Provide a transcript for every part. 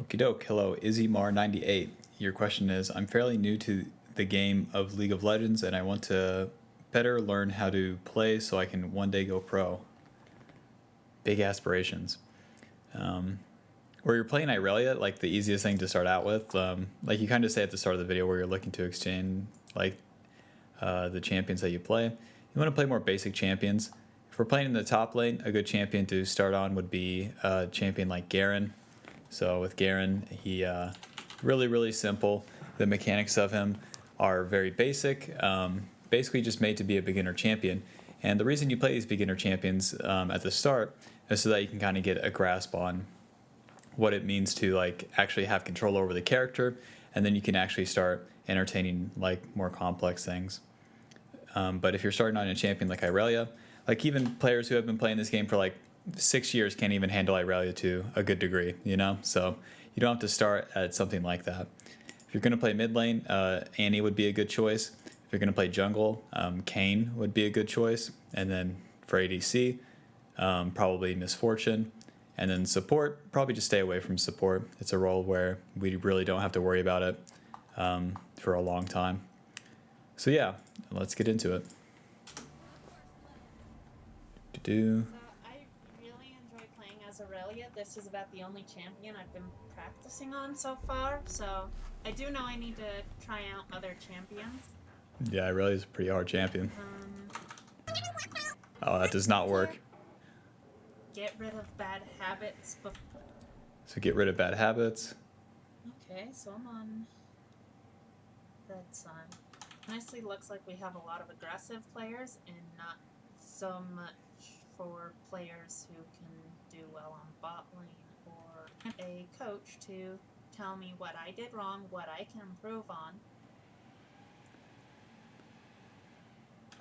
Okie doke. Hello, IzzyMar98. Your question is, I'm fairly new to the game of League of Legends and I want to better learn how to play so I can one day go pro. Big aspirations. Where you're playing Irelia, like the easiest thing to start out with, like you kind of say at the start of the video where you're looking to exchange like the champions that you play. You want to play more basic champions. If we're playing in the top lane, a good champion to start on would be a champion like Garen. So with Garen, he really simple. The mechanics of him are very basic, basically just made to be a beginner champion. And the reason you play these beginner champions at the start is so that you can kind of get a grasp on what it means to like actually have control over the character, and then you can actually start entertaining like more complex things. But if you're starting on a champion like Irelia, like even players who have been playing this game for like 6 years can't even handle Irelia to a good degree, you know? So you don't have to start at something like that. If you're going to play mid lane, Annie would be a good choice. If you're going to play jungle, Kayn would be a good choice. And then for ADC, probably Misfortune. And then support, probably just stay away from support. It's a role where we really don't have to worry about it for a long time. So yeah, let's get into it. I really enjoy playing as Aurelia. This is about the only champion I've been practicing on so far, so I do know I need to try out other champions. Yeah, Irelia is a pretty hard champion. Oh, that does not work. Get rid of bad habits. So get rid of bad habits. Okay, so I'm on Red Sun. Honestly, looks like we have a lot of aggressive players and not so much for players who can do well on bot lane, or a coach to tell me what I did wrong, what I can improve on.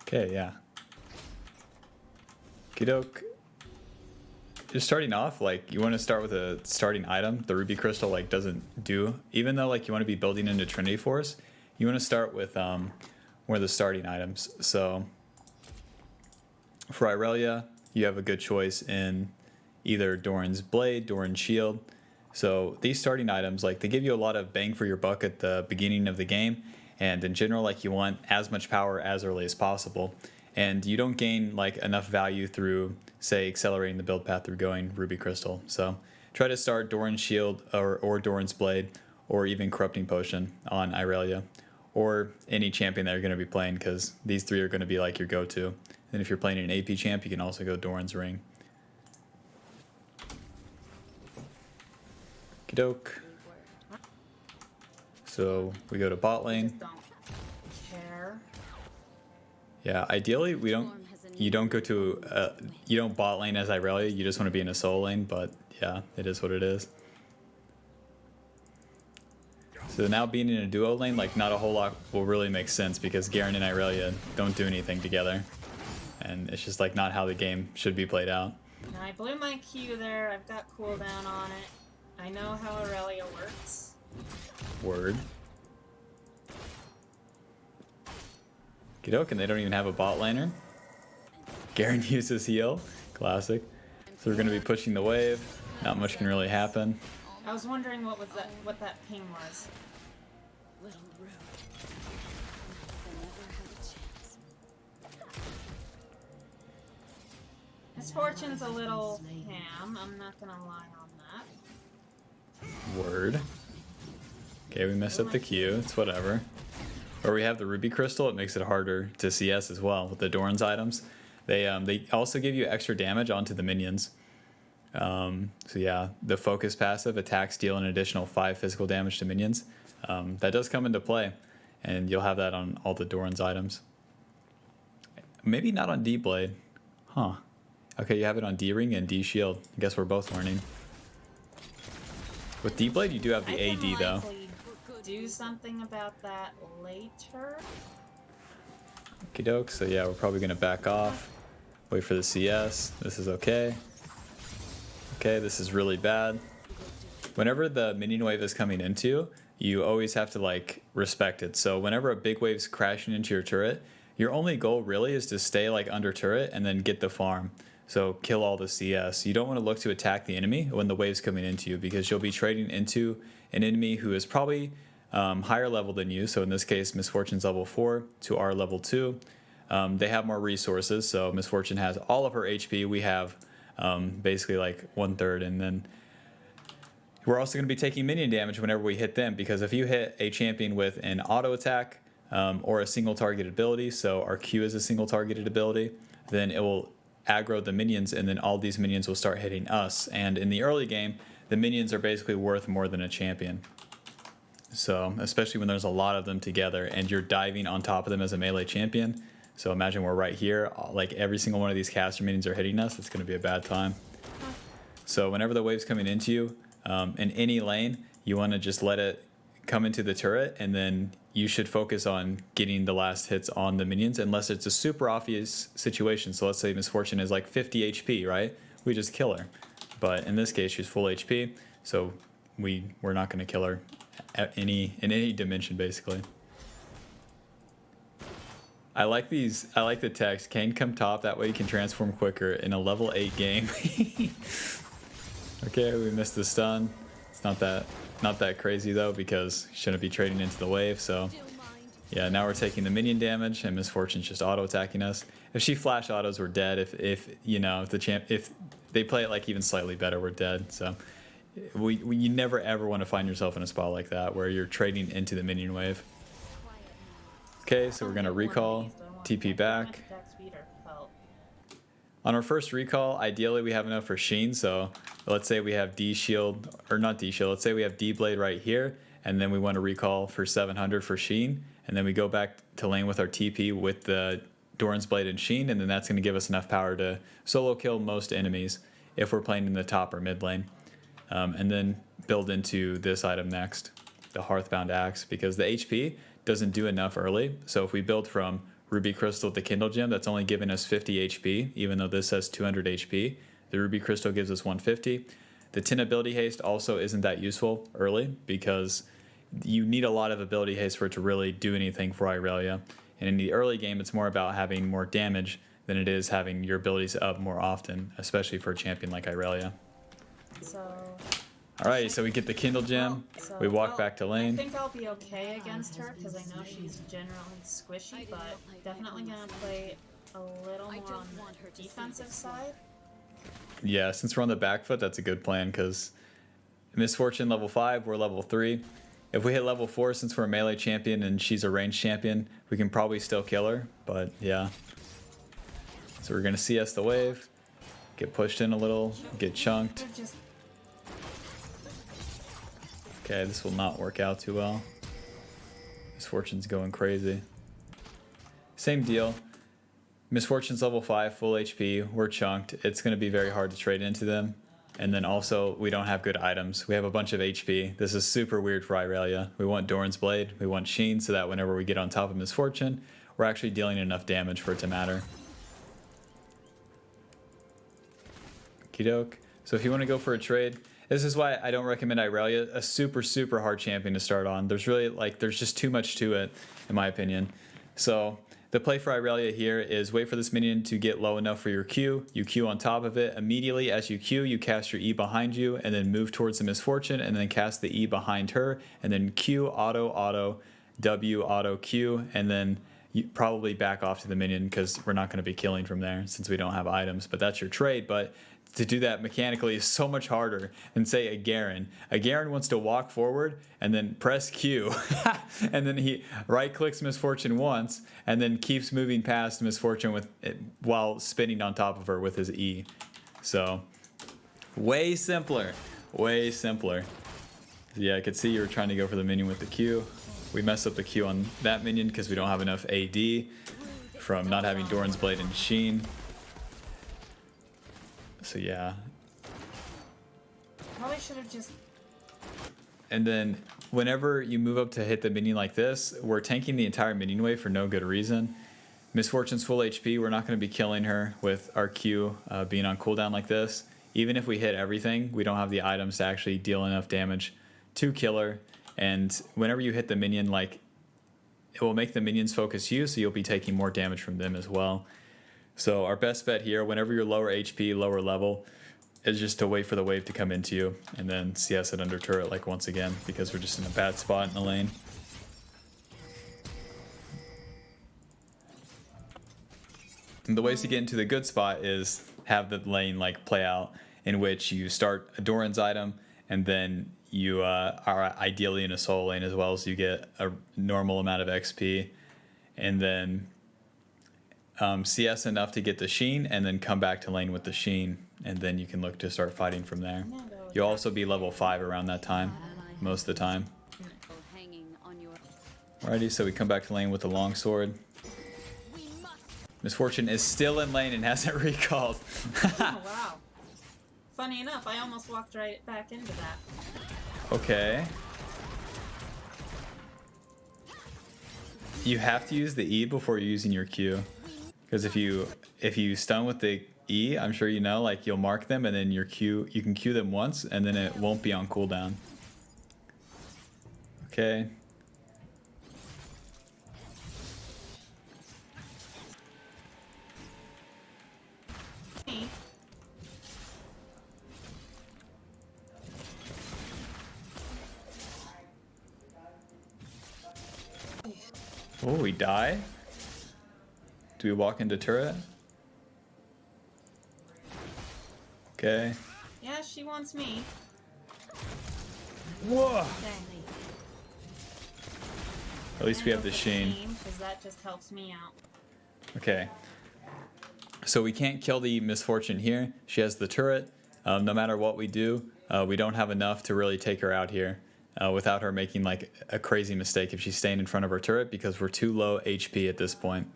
Okay, yeah. Okey-doke. Just starting off, like you want to start with a starting item. The Ruby Crystal like doesn't do, even though like you want to be building into Trinity Force, you want to start with one of the starting items. So for Irelia, you have a good choice in either Doran's Blade, Doran's Shield. So these starting items, like they give you a lot of bang for your buck at the beginning of the game, and in general, like you want as much power as early as possible. And you don't gain like enough value through, say, accelerating the build path through going Ruby Crystal. So try to start Doran's Shield or Doran's Blade or even Corrupting Potion on Irelia or any champion that you're going to be playing, because these three are going to be like your go-to. And if you're playing an AP champ, you can also go Doran's Ring. Okey-doke. So we go to bot lane. Yeah, ideally you don't go to you don't bot lane as Irelia, you just want to be in a solo lane, but yeah, it is what it is. So now being in a duo lane, like not a whole lot will really make sense because Garen and Irelia don't do anything together. And it's just like not how the game should be played out. Now I blew my Q there, I've got cooldown on it. I know how Aurelia works. Word. Okey-doke, and they don't even have a bot laner. Garen uses heal. Classic. So we're going to be pushing the wave. Not much can really happen. I was wondering what that ping was. Misfortune's a little ham, I'm not gonna lie on that. Word. Okay, we messed up the Q. It's whatever. Or we have the Ruby Crystal. It makes it harder to CS as well with the Doran's items. They also give you extra damage onto the minions. So yeah, the focus passive attacks deal an additional 5 physical damage to minions. That does come into play, and you'll have that on all the Doran's items. Maybe not on D-Blade. Huh. Okay, you have it on D-Ring and D-Shield. I guess we're both learning. With D-Blade, you do have the AD, though. Do something about that later. Okie doke, so yeah, we're probably gonna back off. Wait for the CS. This is okay. Okay, this is really bad. Whenever the minion wave is coming into, you always have to like respect it. So whenever a big wave's crashing into your turret, your only goal really is to stay like under turret and then get the farm. So kill all the CS. You don't want to look to attack the enemy when the wave's coming into you, because you'll be trading into an enemy who is probably higher level than you. So in this case, Misfortune's level 4 to our level 2. They have more resources, so Misfortune has all of her HP. We have basically like 1/3, and then we're also going to be taking minion damage whenever we hit them, because if you hit a champion with an auto attack or a single targeted ability, so our Q is a single targeted ability, then it will aggro the minions, and then all these minions will start hitting us. And in the early game, the minions are basically worth more than a champion. So especially when there's a lot of them together and you're diving on top of them as a melee champion. So imagine we're right here, like every single one of these caster minions are hitting us. It's going to be a bad time. So whenever the wave's coming into you, in any lane, you want to just let it come into the turret, and then you should focus on getting the last hits on the minions, unless it's a super obvious situation. So let's say Misfortune is like 50 HP, right? We just kill her. But in this case, she's full HP, so we're not going to kill her in any dimension, basically. I like these. I like the text. Kane come top. That way you can transform quicker in a level 8 game. Okay, we missed the stun. It's not that crazy though, because shouldn't be trading into the wave. So yeah, now we're taking the minion damage, and Misfortune's just auto attacking us. If she flash autos, we're dead. If they play it like even slightly better, we're dead. So you never ever want to find yourself in a spot like that where you're trading into the minion wave. Okay, so we're gonna recall, TP back. On our first recall, ideally we have enough for Sheen, so let's say we have D shield, or not D shield, let's say we have D blade right here, and then we want to recall for 700 for Sheen, and then we go back to lane with our TP with the Doran's blade and Sheen, and then that's going to give us enough power to solo kill most enemies if we're playing in the top or mid lane. And then build into this item next, the Hearthbound Axe, because the HP doesn't do enough early. So if we build from Ruby Crystal to Kindle Gem, that's only giving us 50 HP, even though this has 200 HP. The Ruby Crystal gives us 150. The 10 ability haste also isn't that useful early, because you need a lot of ability haste for it to really do anything for Irelia. And in the early game, it's more about having more damage than it is having your abilities up more often, especially for a champion like Irelia. Alright, so we get the Kindle Gem, we walk back to lane. I think I'll be okay against her, because I know she's generally squishy, but definitely going to play a little more on the defensive side. Yeah, since we're on the back foot, that's a good plan, because Misfortune level 5, we're level 3. If we hit level 4, since we're a melee champion and she's a ranged champion, we can probably still kill her, but yeah. So we're going to CS the wave, get pushed in a little, get chunked. Okay, this will not work out too well. Misfortune's going crazy. Same deal. Misfortune's level 5, full HP. We're chunked. It's going to be very hard to trade into them. And then also, we don't have good items. We have a bunch of HP. This is super weird for Irelia. We want Doran's Blade. We want Sheen, so that whenever we get on top of Misfortune, we're actually dealing enough damage for it to matter. Okey-doke. So if you want to go for a trade, this is why I don't recommend Irelia, a super hard champion to start on. There's really, there's just too much to it, in my opinion. So the play for Irelia here is wait for this minion to get low enough for your Q. You Q on top of it. Immediately as you Q, you cast your E behind you, and then move towards the Misfortune, and then cast the E behind her, and then Q, auto, W, auto, Q, and then you probably back off to the minion, because we're not going to be killing from there since we don't have items. But that's your trade. But to do that mechanically is so much harder than, say, a Garen. A Garen wants to walk forward and then press Q, and then he right-clicks Misfortune once, and then keeps moving past Misfortune while spinning on top of her with his E. So, way simpler. Way simpler. Yeah, I could see you were trying to go for the minion with the Q. We messed up the Q on that minion because we don't have enough AD from not having Doran's Blade and Sheen. So yeah. Probably should have just... And then whenever you move up to hit the minion like this, we're tanking the entire minion wave for no good reason. Misfortune's full HP, we're not going to be killing her with our Q being on cooldown like this. Even if we hit everything, we don't have the items to actually deal enough damage to kill her. And whenever you hit the minion, it will make the minions focus you, so you'll be taking more damage from them as well. So our best bet here, whenever you're lower HP, lower level, is just to wait for the wave to come into you and then CS it under turret like once again, because we're just in a bad spot in the lane. And the ways to get into the good spot is have the lane like play out, in which you start a Doran's item and then you are ideally in a solo lane as well, so you get a normal amount of XP, and then CS enough to get the Sheen, and then come back to lane with the Sheen, and then you can look to start fighting from there. You'll also be level 5 around that time, most of the time. Alrighty, so we come back to lane with the longsword. Misfortune is still in lane and hasn't recalled. Oh, wow. Funny enough, I almost walked right back into that. Okay. You have to use the E before you're using your Q. Because if you stun with the E, I'm sure you know, like you'll mark them and then your Q, you can Q them once and then it won't be on cooldown. Okay. Oh, we die? Do we walk into turret? Okay. Yeah, she wants me. Whoa! Dang. At least we have the Sheen. Because that just helps me out. Okay. So we can't kill the Misfortune here. She has the turret. No matter what we do, we don't have enough to really take her out here without her making like a crazy mistake if she's staying in front of her turret, because we're too low HP at this point.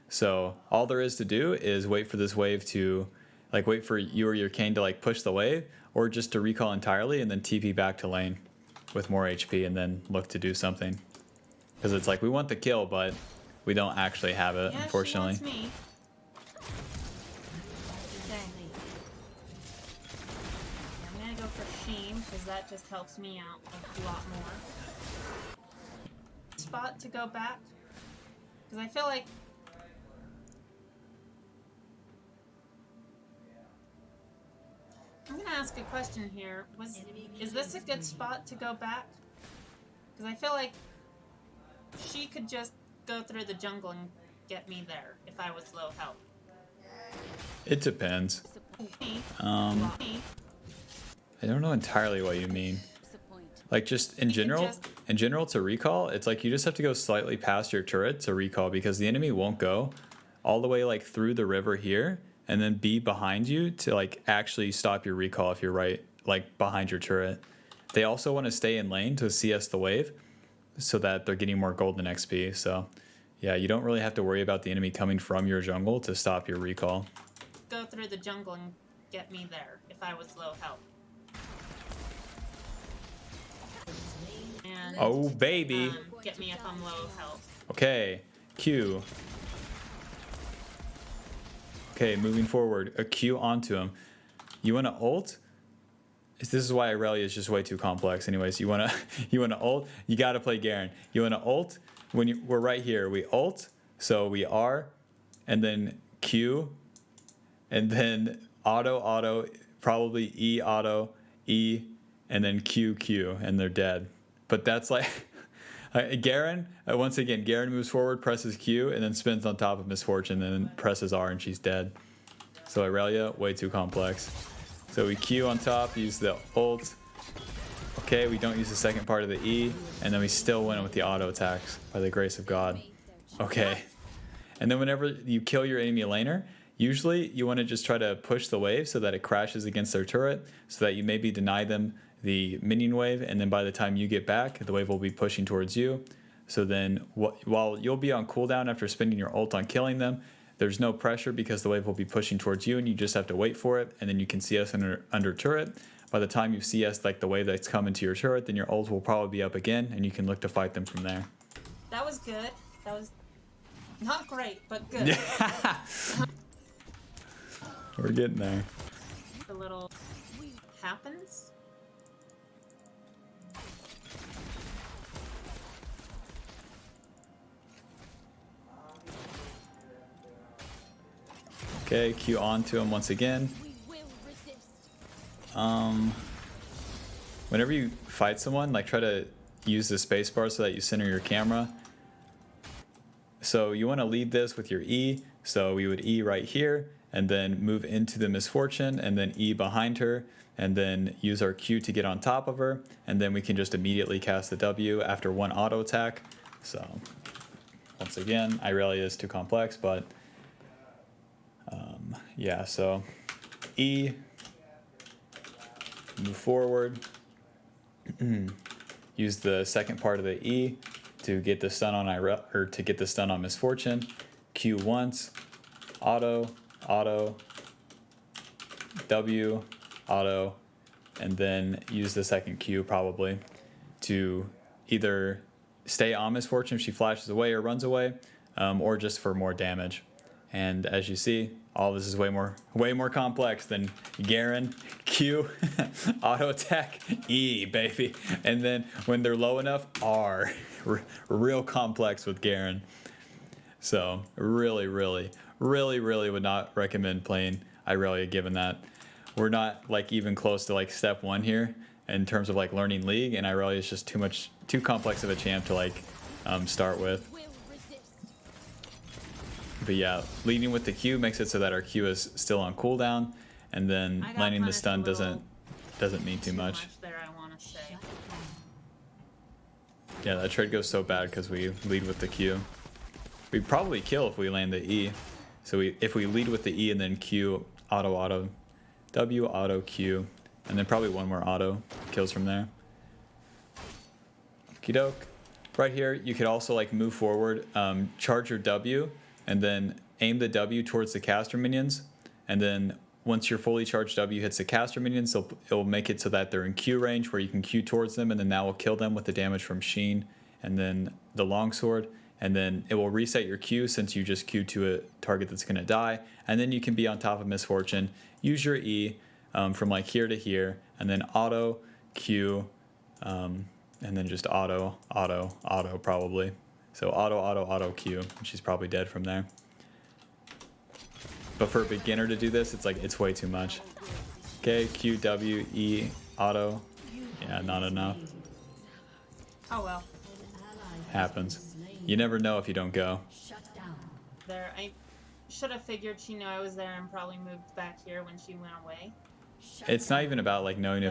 So all there is to do is wait for this wave to, like, wait for you or your Kane to like push the wave, or just to recall entirely and then TP back to lane with more HP and then look to do something. Because it's like we want the kill, but we don't actually have it, Yeah, unfortunately. She wants me. Dang. I'm gonna go for Sheen because that just helps me out a lot more. Spot to go back because I feel like I'm gonna ask a question here. Is this a good spot to go back? Because I feel like she could just go through the jungle and get me there if I was low health. It depends. I don't know entirely what you mean. Like just in general to recall, it's like you just have to go slightly past your turret to recall, because the enemy won't go all the way like through the river here and then be behind you to like actually stop your recall if you're right like behind your turret. They also want to stay in lane to CS the wave so that they're getting more golden XP. So yeah, you don't really have to worry about the enemy coming from your jungle to stop your recall. Go through the jungle and get me there if I was low health. And, oh baby. Get me if I'm low health. Okay, Q. Okay, moving forward, a Q onto him. You want to ult? This is why Aurelia is just way too complex. Anyways, you wanna ult. You gotta play Garen. You wanna ult when we're right here. We ult, so we R, and then Q, and then auto, probably E auto, E, and then Q, and they're dead. But that's like Garen. Once again, Garen moves forward, presses Q, and then spins on top of Misfortune, and then presses R, and she's dead. So Aurelia, way too complex. So we Q on top, use the ult. Okay, we don't use the second part of the E, and then we still win with the auto attacks by the grace of God. Okay. And then whenever you kill your enemy laner, usually you want to just try to push the wave so that it crashes against their turret, so that you maybe deny them the minion wave, and then by the time you get back, the wave will be pushing towards you. So then while you'll be on cooldown after spending your ult on killing them, there's no pressure because the wave will be pushing towards you and you just have to wait for it, and then you can CS under turret. By the time you CS like the wave that's coming to your turret, then your ult will probably be up again and you can look to fight them from there. That was good. That was not great, but good. Yeah. We're getting there. A little happens. Okay, Q on to him once again. Whenever you fight someone, like try to use the spacebar so that you center your camera. So you want to lead this with your E. So we would E right here, and then move into the misfortune, and then E behind her, and then use our Q to get on top of her, and then we can just immediately cast the W after one auto attack. So once again, Irelia is too complex, but yeah, so E, move forward, use the second part of the E to get the stun on to get the stun on misfortune. Q once, auto, auto, W, auto, and then use the second Q probably to either stay on misfortune if she flashes away or runs away, or just for more damage. And as you see, all this is way more complex than Garen, Q, auto attack, E, baby. And then when they're low enough, R. Real complex with Garen. So really would not recommend playing Irelia given that we're not like even close to like step 1 here in terms of like learning League, and Irelia is just too complex of a champ to like start with. But yeah, leading with the Q makes it so that our Q is still on cooldown, and then landing the stun doesn't mean too much. There, I want to say. Yeah, that trade goes so bad because we lead with the Q. We'd probably kill if we land the E. So if we lead with the E and then Q, auto, auto, W, auto, Q, and then probably one more auto kills from there. Okie doke. Right here, you could also like move forward, charge your W, and then aim the W towards the caster minions, and then once your fully charged W hits the caster minions, it'll make it so that they're in Q range where you can Q towards them, and then that will kill them with the damage from Sheen and then the longsword, and then it will reset your Q since you just Q to a target that's going to die, and then you can be on top of misfortune, use your E from like here to here, and then auto, Q, and then just auto, auto, auto probably. So auto, auto, auto, Q, and she's probably dead from there. But for a beginner to do this, it's way too much. Okay, Q, W, E, auto. Yeah, not enough. Oh well. Happens. You never know if you don't go. There, I should have figured she knew I was there and probably moved back here when she went away. It's not even about like knowing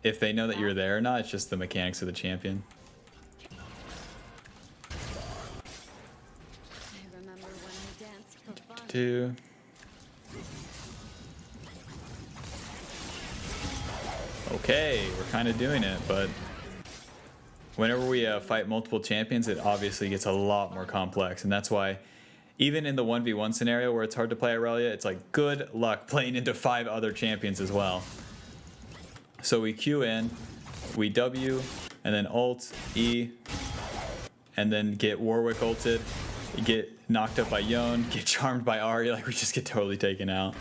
if they know that you're there or not. It's just the mechanics of the champion. Two. Okay, we're kind of doing it, but whenever we fight multiple champions, it obviously gets a lot more complex, and that's why even in the 1v1 scenario where it's hard to play Irelia, it's like good luck playing into 5 other champions as well. So we Q in, we W, and then ult, E, and then get Warwick ulted, get knocked up by Yone, get charmed by Ahri, like we just get totally taken out.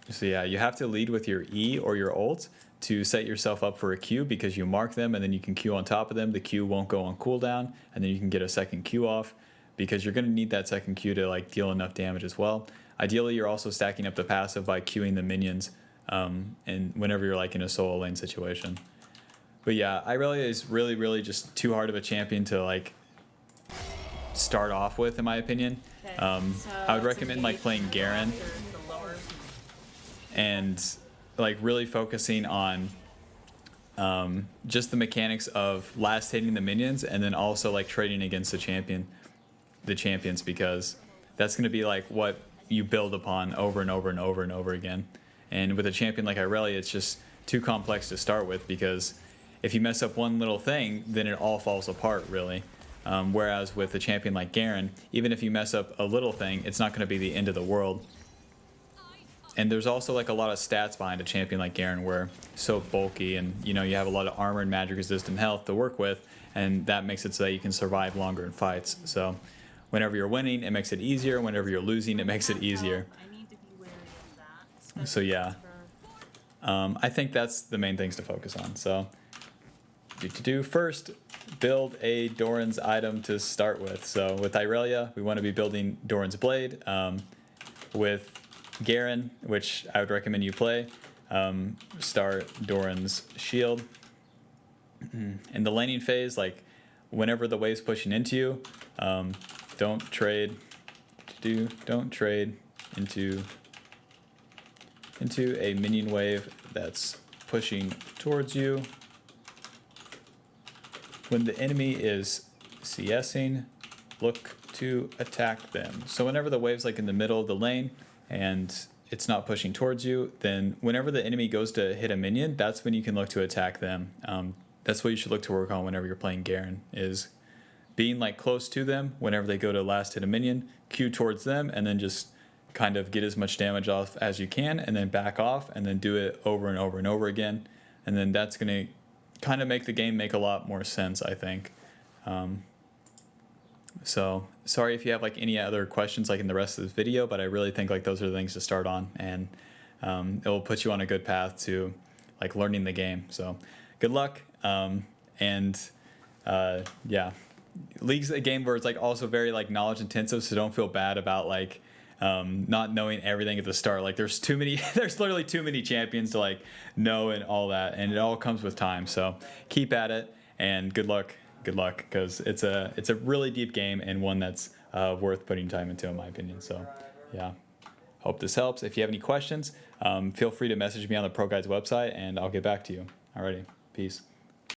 So yeah, you have to lead with your E or your ult to set yourself up for a Q, because you mark them and then you can Q on top of them. The Q won't go on cooldown, and then you can get a second Q off, because you're going to need that second Q to like deal enough damage as well. Ideally, you're also stacking up the passive by Qing the minions, and whenever you're like in a solo lane situation. But yeah, Irelia is really just too hard of a champion to like start off with, in my opinion. Okay, I would recommend like playing Garen and like really focusing on just the mechanics of last hitting the minions, and then also like trading against the champions, because that's going to be like what you build upon over and over and over and over again. And with a champion like Irelia, it's just too complex to start with, because if you mess up one little thing, then it all falls apart, really. Whereas with a champion like Garen, even if you mess up a little thing, it's not going to be the end of the world. And there's also like a lot of stats behind a champion like Garen, where so bulky, and you know, you have a lot of armor and magic resistant health to work with, and that makes it so that you can survive longer in fights. So whenever you're winning, it makes it easier. Whenever you're losing, it makes it easier. I need to be wary of that. So yeah, I think that's the main things to focus on. So first, build a Doran's item to start with. So with Irelia, we want to be building Doran's Blade. With Garen, which I would recommend you play, start Doran's Shield. In the laning phase, like whenever the wave's pushing into you, don't trade into a minion wave that's pushing towards you. When the enemy is CSing, look to attack them. So whenever the wave's like in the middle of the lane and it's not pushing towards you, then whenever the enemy goes to hit a minion, that's when you can look to attack them. That's what you should look to work on whenever you're playing Garen, is being like close to them whenever they go to last hit a minion, Q towards them, and then just kind of get as much damage off as you can, and then back off, and then do it over and over and over again. And then that's going to kind of make the game make a lot more sense, I think. So sorry if you have like any other questions like in the rest of this video, but I really think like those are the things to start on, and it will put you on a good path to like learning the game. So good luck. Yeah, League's a game where it's like also very like knowledge intensive, so don't feel bad about like not knowing everything at the start. Like there's too many, there's literally too many champions to like know and all that, and it all comes with time. So keep at it, and good luck, because it's a really deep game and one that's worth putting time into, in my opinion. So yeah, hope this helps. If you have any questions, feel free to message me on the Pro Guides website, and I'll get back to you. Alrighty, peace.